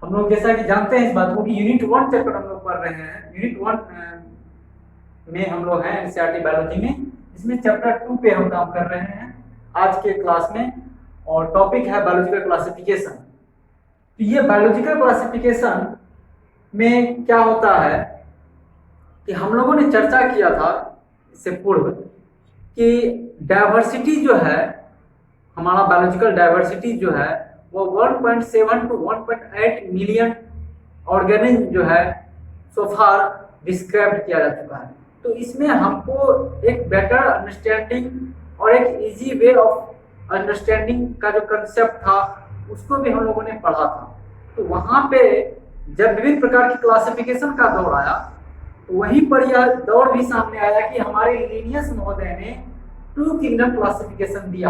हम लोग जैसा कि जानते हैं इस बात को कि यूनिट 1 चैप्टर हम लोग पढ़ रहे हैं। यूनिट 1 में हम लोग हैं एनसीईआरटी बायोलॉजी में। इसमें चैप्टर 2 पे हम काम कर रहे हैं आज के क्लास में, और टॉपिक है बायोलॉजिकल क्लासिफिकेशन। तो ये बायोलॉजिकल क्लासिफिकेशन में क्या होता है कि हम लोगों ने चर्चा किया था इससे पूर्व कि डाइवर्सिटी जो है, हमारा बायोलॉजिकल डाइवर्सिटी जो है वो 1.7 टू 1.8 मिलियन ऑर्गेनिज्म जो है सो फार डिस्क्राइब किया जा चुका है। तो इसमें हमको एक बेटर अंडरस्टैंडिंग और एक इजी वे ऑफ अंडरस्टैंडिंग का जो कंसेप्ट था उसको भी हम लोगों ने पढ़ा था। तो वहाँ पे जब विभिन्न प्रकार की क्लासिफिकेशन का दौर आया तो वहीं पर यह दौर भी सामने आया कि हमारे लिनियस महोदय ने टू किंगडम क्लासिफिकेशन दिया।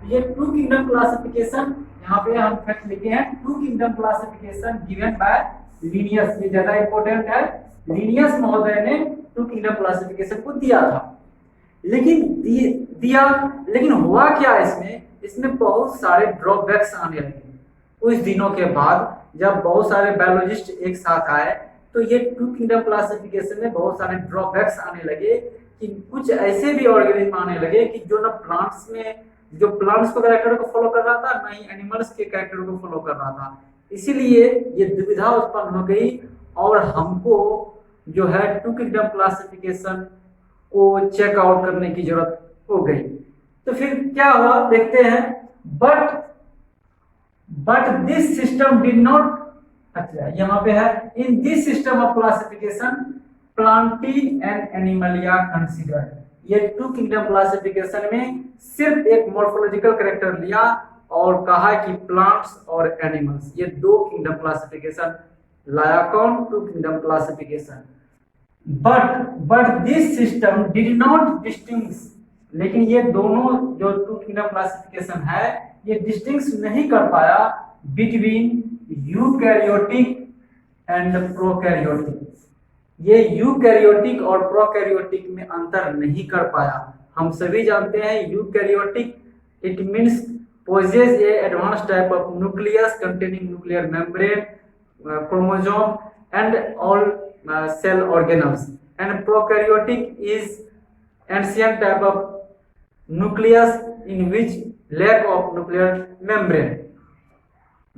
ये टू किंगडम क्लासिफिकेशन यहाँ पे हम फैक्ट लिखे हैं, two kingdom classification given by Linnaeus. ये ज्यादा इंपॉर्टेंट है, लिनियस महोदय ने टू किंगडम क्लासिफिकेशन को दिया था। लेकिन हुआ क्या इसमें बहुत सारे ड्रॉबैक्स आने लगे। कुछ दिनों के बाद जब बहुत सारे बायोलॉजिस्ट एक साथ आए तो ये टू किंगडम क्लासिफिकेशन में बहुत सारे ड्रॉबैक्स आने लगे कि कुछ ऐसे भी ऑर्गेनिज्म आने लगे कि जो प्लांट्स को कैरेक्टर को फॉलो कर रहा था, ना ही एनिमल्स के कैरेक्टर को फॉलो कर रहा था। इसीलिए ये दुविधा उत्पन्न हो गई और हमको जो है टू किंगडम क्लासिफिकेशन को चेक आउट करने की जरूरत हो गई। तो फिर क्या हुआ देखते हैं। But this system did not, अच्छा यहाँ पे है, in this system of classification Plantae and Animalia considered. ये टू किंगडम क्लासिफिकेशन में सिर्फ एक मॉर्फोलॉजिकल कैरेक्टर लिया और कहा कि प्लांट्स और एनिमल्स, ये दो किंगडम क्लासिफिकेशन लाया। कौन? Two kingdom classification. But this system did not distinguish, लेकिन ये दोनों जो टू किंगडम क्लासिफिकेशन है ये डिस्टिंग्विश नहीं कर पाया बिटवीन यूकैरियोटिक एंड प्रोकैरियोटिक। ये यूकैरियोटिक और प्रोकैरियोटिक में अंतर नहीं कर पाया। हम सभी जानते हैं eukaryotic it means possess a advanced type of nucleus containing nuclear membrane, chromosome and all cell organelles, and prokaryotic is ancient type of nucleus in which lack of nuclear membrane।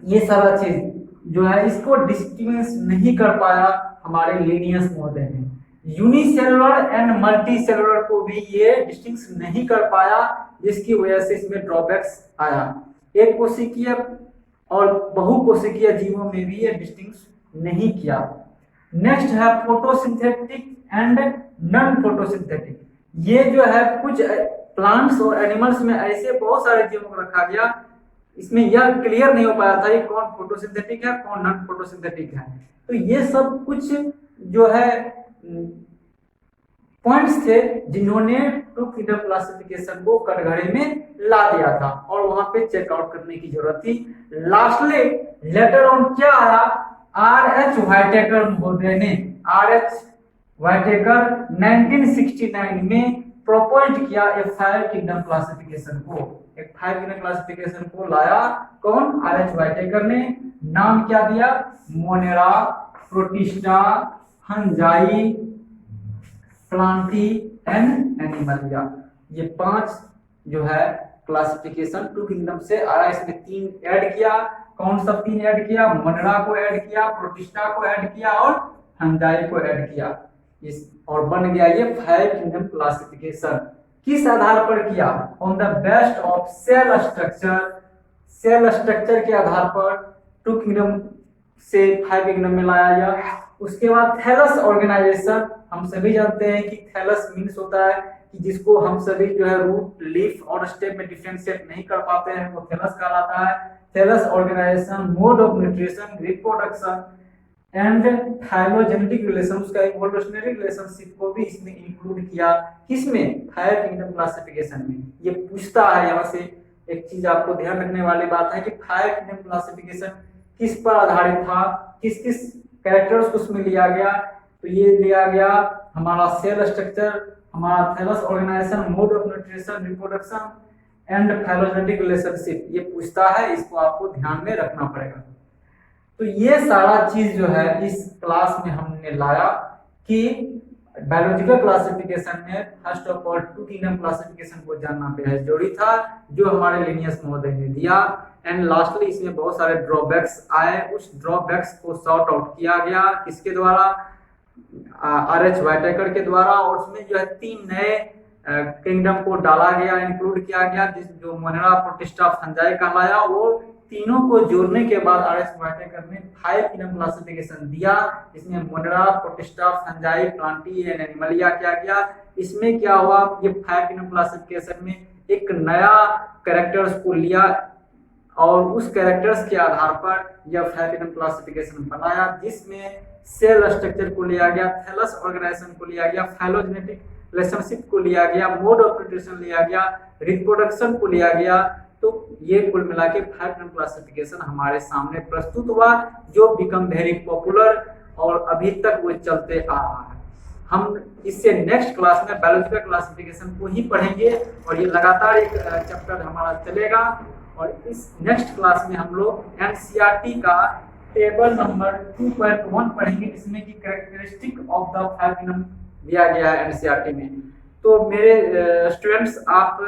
ये सारा चीज जो है इसको डिस्टिंग्विश नहीं कर पाया हमारे लिनियस महोदय ने। यूनिसेलुलर एंड मल्टी सेलुलर को भी ये डिस्टिंग्विश नहीं कर पाया, जिसकी वजह से इसमें ड्रॉबैक्स आया। एक कोशिकीय और बहुकोशिकीय जीवों में भी ये डिस्टिंग्विश नहीं किया। नेक्स्ट है फोटोसिंथेटिक एंड नॉन फोटोसिंथेटिक। ये जो है कुछ प्लांट्स और एनिमल्स में ऐसे बहुत सारे जीवों को रखा गया, इसमें यह क्लियर नहीं हो पाया था कि कौन फोटोसिंथेटिक है कौन नॉन फोटोसिंथेटिक है। तो ये सब कुछ जो है पॉइंट्स थे जिन्होंने टू किंगडम क्लासिफिकेशन को कटघरे में ला दिया था और वहां पे चेकआउट करने की जरूरत थी। लास्टली लेटर ऑन क्या आया, आर.एच. व्हाइटेकर महोदय ने, आर.एच. व्हाइटेकर 1969 में प्रपोज किया एक 5 किंगडम क्लासिफिकेशन को, एक 5 किंगडम क्लासिफिकेशन को लाया। कौन? आर.एच. व्हाइटेकर ने। नाम क्या दिया? Monera, protista, fungi, Plantae and Animalia. ये 5 जो है क्लासिफिकेशन टू किंगडम से आया। इसमें 3 ऐड किया। कौन सा 3 ऐड किया? मोनेरा को ऐड किया, प्रोटिस्टा को ऐड किया और फंजाई को ऐड किया। इस और बन गया ये 5 किंगडम क्लासिफिकेशन। किस आधार पर किया? On the best of cell structure. Cell structure के आधार पर टू किंगडम से 5 किंगडम में लाया गया। उसके बाद थैलस ऑर्गेनाइजेशन। हम सभी जानते हैं कि थैलस मीन्स होता है कि जिसको हम सभी जो है रूट, लीफ और स्टेम में डिफरेंशिएट नहीं कर पाते हैं वो थैलस कहलाता है। Thallus organisation, mode of nutrition, reproduction and phylogenetic relation, उसका इवोल्यूशनरी रिलेशनशिप को भी इसमें इंक्लूड किया। किसमें? 5 किंगडम क्लासिफिकेशन में। ये पूछता है यहाँ से, एक चीज आपको ध्यान रखने वाली बात है कि 5 किंगडम क्लासिफिकेशन किस पर आधारित था, किस किस कैरेक्टर्स को उसमें लिया गया। तो ये लिया गया हमारा सेल स्ट्रक्चर, हमारा thallus organisation, mode of nutrition, reproduction and phylogenetic relationship. ये पूछता है, इसको आपको ध्यान में रखना पड़ेगा। तो ये सारा चीज जो है इस क्लास में हमने लाया कि बायोलॉजिकल क्लासिफिकेशन में first of all two kingdom classification को जानना बेहद जरूरी था, जो हमारे लिनियस महोदय ने दिया। एंड लास्टली इसमें बहुत सारे ड्रॉबैक्स आए, उस ड्रॉबैक्स को सॉर्ट आउट किया गया किसके द्वारा, आर.एच. व्हाइटेकर के द्वारा। और उसमें जो है 3 नए किंगडम को डाला गया, इंक्लूड किया गया, जो मोनेरा, प्रोटिस्टा, फंजाई कहलाया। वो तीनों को जोड़ने के बाद आर.एच. व्हाइटेकर ने 5 किंगडम क्लासिफिकेशन दिया। इसमें Monera, protista, fungi, Plantae and Animalia क्या गया। इसमें क्या हुआ, ये 5 किंगडम क्लासिफिकेशन में एक नया कैरेक्टर्स को लिया और उस कैरेक्टर्स के आधार पर यह 5 किंगडम क्लासिफिकेशन बनाया, जिसमें सेल स्ट्रक्चर को लिया गया, थैलस ऑर्गेनाइजेशन को लिया गया, फाइलोजेनेटिक रिलेशनशिप को लिया गया, मोड ऑफ न्यूट्रिशन लिया गया, रिप्रोडक्शन को लिया गया। तो ये कुल मिला के 5 किंगडम क्लासिफिकेशन हमारे सामने प्रस्तुत हुआ, जो बिकम वेरी पॉपुलर और अभी तक वो चलते आ रहा है। हम इससे नेक्स्ट क्लास में बायोलॉजिकल क्लासिफिकेशन को ही पढ़ेंगे और ये लगातार एक चैप्टर हमारा चलेगा। और इस नेक्स्ट क्लास में हम लोग एनसीईआरटी का टेबल नंबर 2.1 पढ़ेंगे, जिसमें की कैरेक्टरिस्टिक ऑफ द 5 किंगडम दिया गया है एनसीईआरटी में। तो मेरे स्टूडेंट्स, आप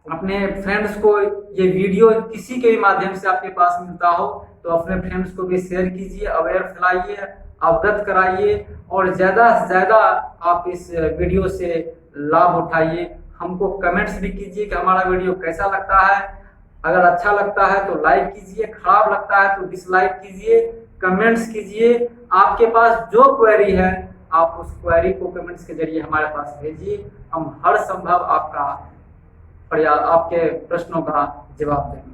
अपने फ्रेंड्स को ये वीडियो किसी के भी माध्यम से आपके पास मिलता हो तो अपने फ्रेंड्स को भी शेयर कीजिए, अवेयर फैलाइए, अवगत कराइए और ज़्यादा से ज़्यादा आप इस वीडियो से लाभ उठाइए। हमको कमेंट्स भी कीजिए कि हमारा वीडियो कैसा लगता है। अगर अच्छा लगता है तो लाइक कीजिए, खराब लगता है तो डिसलाइक कीजिए, कमेंट्स कीजिए। आपके पास जो क्वेरी है आप उस क्वेरी को कमेंट्स के जरिए हमारे पास भेजिए। हम हर संभव आपके प्रश्नों का जवाब देंगे।